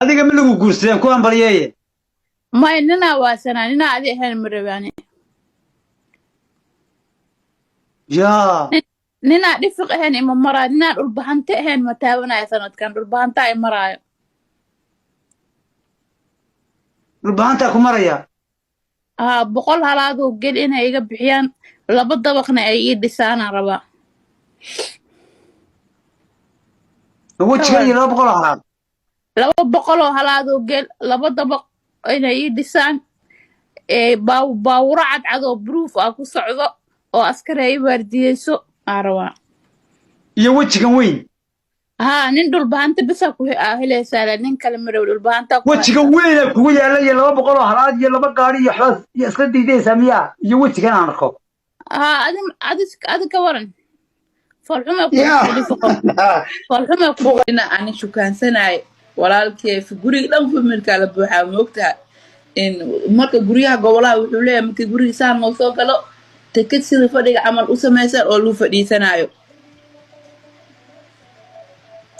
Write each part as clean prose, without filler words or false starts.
adiga ma lagu guursadeen kuwan baryeeye ما إننا واسنا إننا هذه هن مرباني yaa ننا رفق هن إما مرا ننا البهنت هن متاونا سنة كان البهنت أي مرا dhulbahantaa ku maraya بقول هلادو قل إنها يجب بحيان لابد وقنا أي دسانا ربا wejigan iyo 200 halaad لو بقولوا هلادو قل لابد وق إنها يدسان باورعد عدو بروف أكو صعدو أو أسكري ورديسو أروا iyo wejigan weyn ها نندل بهانت بس أكو أهل سالة ننكلم مرة البهانت أكو wejigan weyn kugu yaala iyo 200 halaad iyo 2 gaari iyo xaas iyo iska diidaysa miya iyo wejigan aan arko ها أدم كورن فالحمى yaa فالحمى ina ani shukaansanay walaalkay fi guriga dhan familka la buuxa moogta in marka guriyaha gobolaha wuxuu leeyahay markii guriga saan loo soo galo tikid sida fadhiga camal u samaysan oo lagu fadhiisanayo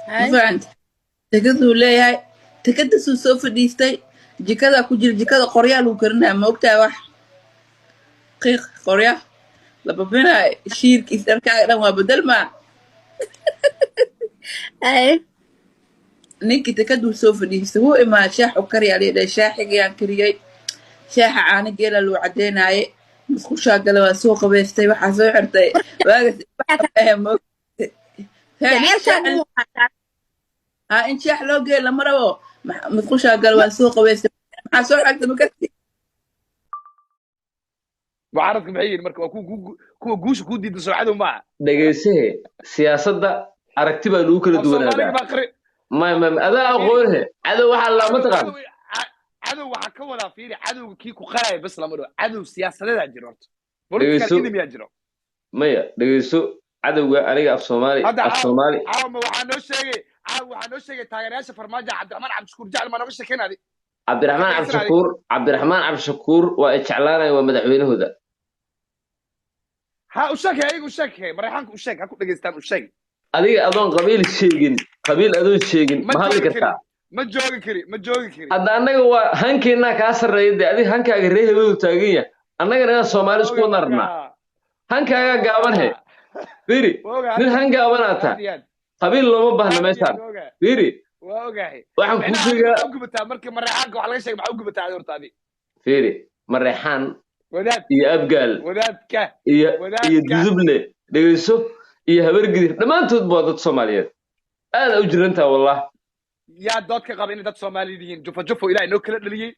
هاي mafahant tikiduu leeyahay tikidasuu soo fadhiistay jikada ku jira jikada qoryaa lagu karinaya moogtaa wax qiiq qorya la babinayo shiirkiis dharkaaga dhan waa bedel maa هاي ninkii tikaduu soo fadhiistay wuu imaad shaax u kariyaa leedhay shaaxigayaan kariyey shaaxa caano geela loo cadeynaaye musqushaa gale waa soo qabaystay waxaa soo xirtay waagas ha in shaax loo geey lama rabo musqushaa gale waa soo qabaystay maxaa soo xirtay makasi mucaaradka maxay yihiin marka waa kuwa guusha ku diida sumcadu maaha dhegaysahe siyaasadda aragti baa lagu kala af soomaaliga duwanaadaa baa qari ma adaa aqoonhe cadow waxaa lama taqaan cadow waxaa ka wadaa fiiri cadowga kii ku qaraya bas lama dhawo cadow siyaasadeedaa jiro horta dhegayso political enemy yaa jiro maya dhegayso cadowga aniga af soomaali hadda af soomaali caawma waxaa noo sheegay taageerayaasha farmaajo cabdiraxmaan cabdishakuur jecel maa nooga sheekeynaadi cabdiraxmaan cabdishakuur waa ay jeclaanaya waa madaxweynahooda ha u sheegay ayaga u sheegay mareexaanka u sheeg ha ku dhegaystaan u sheeg adiga adoon qabiil sheegin qabiil adoon sheegin ma hadli kartaa ma joogi kari hadda annaga waa hankeennaa kaa sarreeya dee adiga hankaaga ree hebelu taagan yahay annagana inaan soomaali isku wada rabnaa hankaagaa gaaban he fiiri nin han gaabanaa taa qabiil looma baahna meeshaan fiiri waa ogahay waxaan kuu sheegaa maxaa u gubataa markii mareexaanka wax laga sheegay maxaa u gubataa adi horta adi fiiri mareexaan wadaad iyo abgaal wadaadka iyo duduble dhegayso iyo habargidir dhammaantood waa dad soomaaliyeed aad u jirantaa wallah yaa dood ka qaba inay dad soomaaliyeed yihiin jufo ilaahay noo kala dhaliyey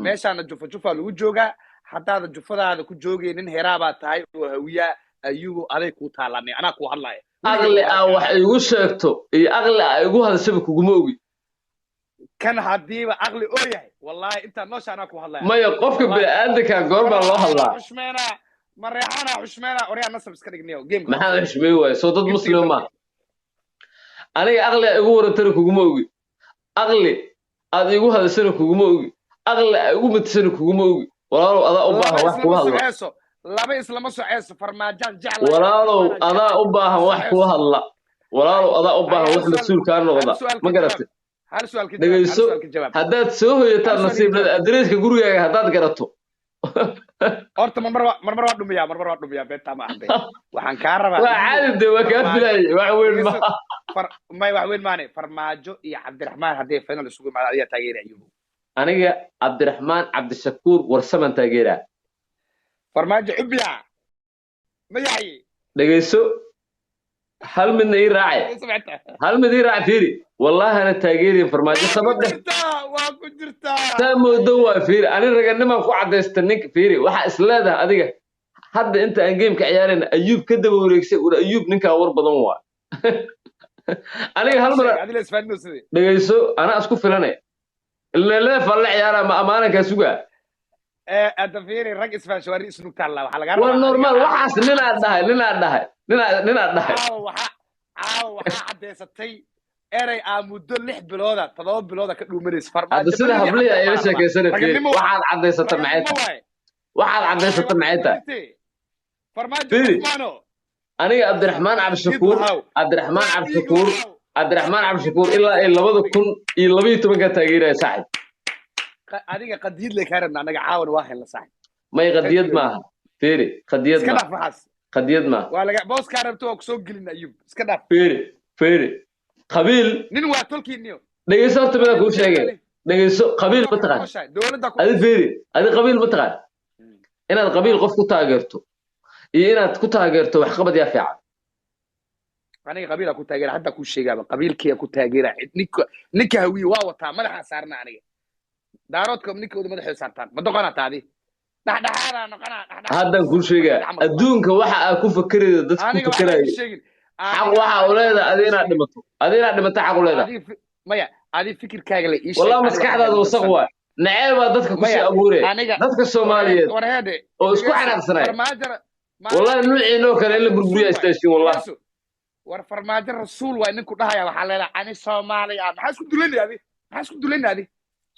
meeshaana jufa lagu joogaa haddaada jufadaada ku joogaynin heraabaa tahay oo hawiyaa ayugu aday kuu taalanay anaa kuu hadlaya aqli ah wax igu sheegto iyo aqli ah igu hadashaba kuguma ogi kan haddiiba aqli oo yahay wallaahi intaan noosha anaa kuu hadlaya maya qofka bini'aadanka goor baa loo hadlaa mareexana xushmeena oryaa nasab iska dhigniyo game maxaa xushmey waaye soo dad muslim ma aniga aqli igu warantana kuguma ogi aqli aad igu hadashana kuguma ogi aqli aad igu matasana kuguma ogi walaalow adaa u baahan wax kugu hadla laba islama soceeso farmaajaan jecla walaalow adaa u baahan wax kugu hadla walaalow adaa u baahan wax mas-uul kaa noqda ma garatay dhegayso haddaad soo hoyataan nasiibnada adreeska gurigaaga haddaad garato horta marmar waa dhumiyaa beentaa ma ahday waxaan kaa rabaa waa caadi de waa kaa filayay wax weyn ma may wax weyn maane farmaajo iyo cabdiraxmaan hadday final isugu imaado adigaa taageeraya ayugu aniga cabdiraxmaan cabdishakuur warsaman taageeraa farmaajo xubbiya ma yahay dhegayso hal midna ii raace fiiri wallahi ana taageeriyin farmaajo sabab dheh waa ku jirtaa saa moodo waa fiiri ani raganimaan ku caddaysta ninka fiiri waxaa is leedahay adiga hadda inta aan geemka ciyaarayna ayuub ka daba wareegsay war ayuub ninkaa war badan waa aniga hal mar dhegayso anaa isku filanay leefaan la ciyaaraa ma ammaanankaa sugaa hadda fiiri rag isfaanshawari isnug taalla waxaa laga waa normaal waxaas ninaad dhahay caawa waxaa caddaysatay erey aa muddo 6 bilooda 7 bilooda ka dhuumanaysa hadda sida hablihi ayla sheekaysana fiiri waxaad caddaysata maxay tahay fiiri aniga cabdiraxmaan cabdishakuur cabdiraxmaan cabdishakuur ilaa ay 2012 taageeraya saaxib adiga qadiid lay kaa rabna anaga caawan waa helna saaxib may qadiyad maaha fiiri qadiyad iska maaha dhaaf waxaas qadiyad maaha waa laga boos kaa rabto waa kusoo gelin ayub iska dhaaf fiiri qabiil nin waa tolkiiniyo dhegeyso horta midaan kuu sheegay dhegeyso qabiil ma taqaan dowladda ku adi fiiri adi qabiil ma taqaan inaad qabiil qof ku taageerto iyo inaad ku taageerto wax qabad yaa fiican aniga qabiila ku taageera hadda ku sheegaaba qabiilkiya ku taageera ninka hawiye waa wataa madaxa saarna aniga daaroodka ninkooda madaxooda saartaan ma doqonaa taadi dhaxdhaxaada noqonaa haddan kuu sheegaa adduunka waxa aad ku fakeraydo dadka ku fakeraya xaq waxa u leedahay adi inaad dhimato xaq u leedahay maya adi fikirkaaga la ii sheeg والله maskaxdaada wasaq waa naceebaa dadka ku sii abuurey dadka Soomaaliyeed oo isku xanaaqsanay والله nuuciinoo kale in la burburiyo istaashin والله war farmaajo rasuul waa ninku dhahaya waxa leedahay ani Soomaali ah maxaa isku duleynadi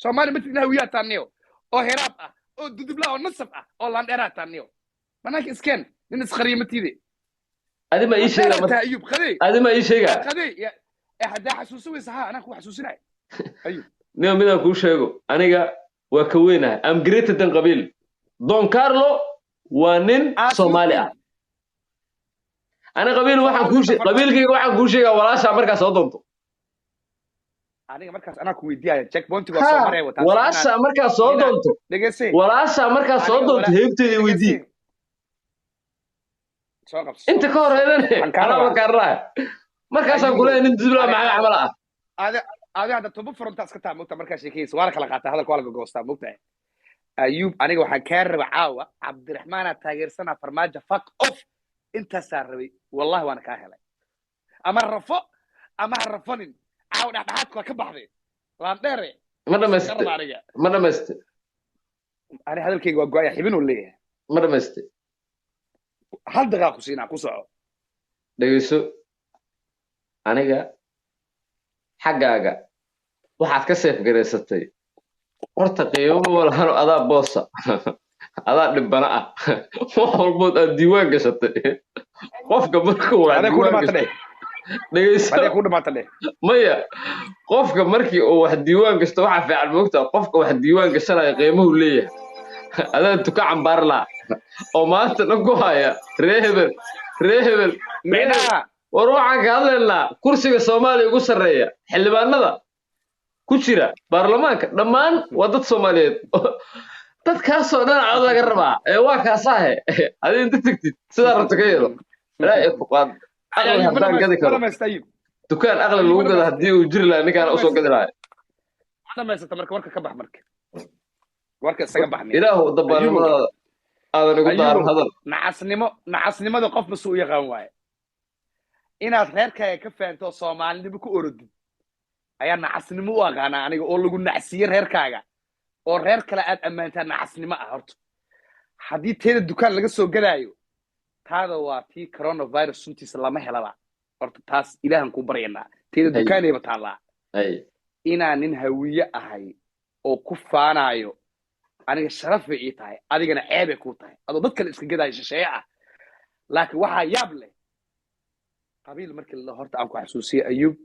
Soomaali ma tidna hawiyaa taaniyo oo heraab ah oo dudubla oo nasab ah oo landheera taaniyo manaka isken nin isqariimatiide adi ma ii sheega ayub qaday adi ma ii sheega qaday hadda xasuusinaysa ha anaa ku xasuusinay ayub niyo midaan kuu sheego aniga waa ka weynahay am greater than qabiil Don Carlo waa nin Soomaali ah ana qabiil waxaan kuu sheegay qabiilkayga waxaan kuu sheegaa walaasha markaas soo doonto aniga markaas anaa ku weydiiyay checkpoint waa soo maray wata walaasha markaas soo doonto dhageysay walaasha markaas soo doonto heebteeda weydii soo qabso inta ka horeeyana ana karraa markaasaan kula nin dibla maxaa camal ah adi hadda tubo frontaas ka taa mugta markaa sheekaysa waa kala qaataa hadalka waa laga goostaa mugta ayub aniga waxaan kaa rabaa caawa cabdiraxmaan taageersana farmaajo fuck off intaasaa rabay wallahi waana kaa helay ama rafo ama rafanin caawa dhaxdhaxaadku waa ka baxday waan dheere ma dhamaystay ani hadalkayga waa go'aya xibin uu leeyahay ma dhamaystay hal daqiiqa ku siinaa ku soco dhegeyso aniga xaggaaga waxaad ka seef gareysatay horta qiimo walahano adaa boosa adaa dhibana ah wax walbood aad diiwaan gashatay qofka markuu waa dhegeyso ku dhamaatay maya qofka markii uu wax diiwaan gasto waxa fiican moogtaa qofka wax diiwaan gashanaya qiimuhu leeyahay adaa tuka cambaar laa oo maanta dhan ku haya reehebel micnaha war waxaan ka hadlaynaa kursiga Soomaaliya ugu sareeya xildhibaanada ku jira baarlamaanka dhammaan waa dad Soomaaliyeed dadkaas oo dhan cod laga rabaa ee waa kaasahe adii inta tagtid sida rabto ka yeelo ilaa ay fuqaad aqal hadaan gadi karo dukaan aqal lagu gado hadii uu jiri lahaa ninkaan u soo gadi lahaa dhamaysata marka warka ka bax marka warka isaga baxnay ilaahu dabalmada aadan ugu daaran hadal nacasnimada qof bas uu yaqaan waaye inaad reerkaaga ka fahanto Soomaalida ku orodid ayaa nacasnimo u aqaana aniga oo lagu nacsiyo reerkaaga oo reer kale aad amaantaa nacasnimo ah horta haddii teeda dukaan laga soo gadaayo taada waa tii coronavirus suntiisa lama helaba horta taas ilaahan ku baryanaa teeda dukaanayba taallaa inaan nin hawiye ahay oo ku faanayo aniga sharaf bay ii tahay adigana ceebay kuu tahay adoo dad kale iska gadaayo shisheeye ah laakiin waxaa yaab leh qabiil markii la horta aan ku xasuusiyay ayub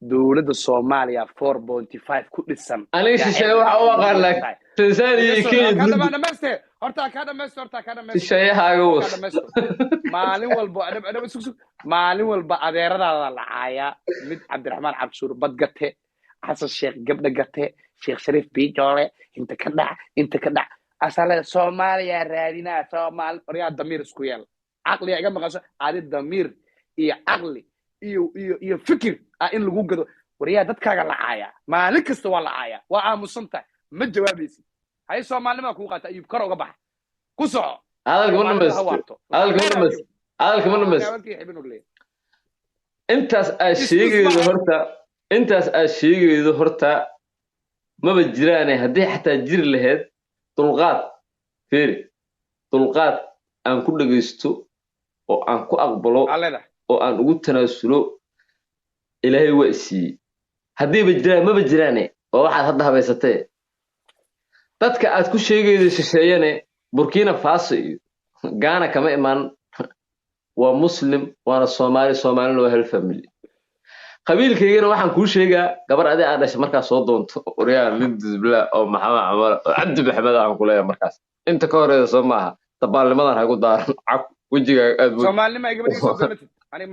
dowladda Soomaaliya 4.5 ku dhisan aniga shisheeye waxa uu aqaan Tanzania iyo Kenya horta ka dhamaysto shisheeyahaaga was maalin walba adeeradaada la caaya mid Cabdiraxmaan Cabshuur badgate Xasan Sheekh gabdha gate Sheekh Shariif Bijoole inta ka dhac asal Soomaaliya raadina Soomaal riyaa damiir isku yeel aqli iga maqasho aadi damiir iyo aqli iyo fikir in lagu gado wariyaa dadkaaga la caaya maalin kasta waa la caaya waa aamusanta ma jawaabaysid hay Soomaalnimada ku qaata ayub kar uga bax ku soco hadalka ma dhamaysto intaas aad sheegaydo horta maba jiraane haddii xataa jiri lahayd dulqaad fiiri dulqaad aan ku dhageysto oo aan ku aqbalo oo aan ugu tanaasulo ilaahay waa isiiyey haddiiba jiraan maba jiraane oo waxaad hadda habaysatee dadka aad ku sheegaydo shisheeyane Burkina Faso iyo Ghana kama imaan waa muslim waana Soomaalina waa hal family qabiilkaygana waxaan kuu sheegaa gabar adi aa dhashay markaas soo doonto oryaan lidis bilaa oo maxamed camal oo cabdi maxamed aan ku leeyahay markaas inta ka horeeya soo maaha dabaalnimadan hagu daaran wejigaa aad soomaalnima ay gabadhii soo doonatid ani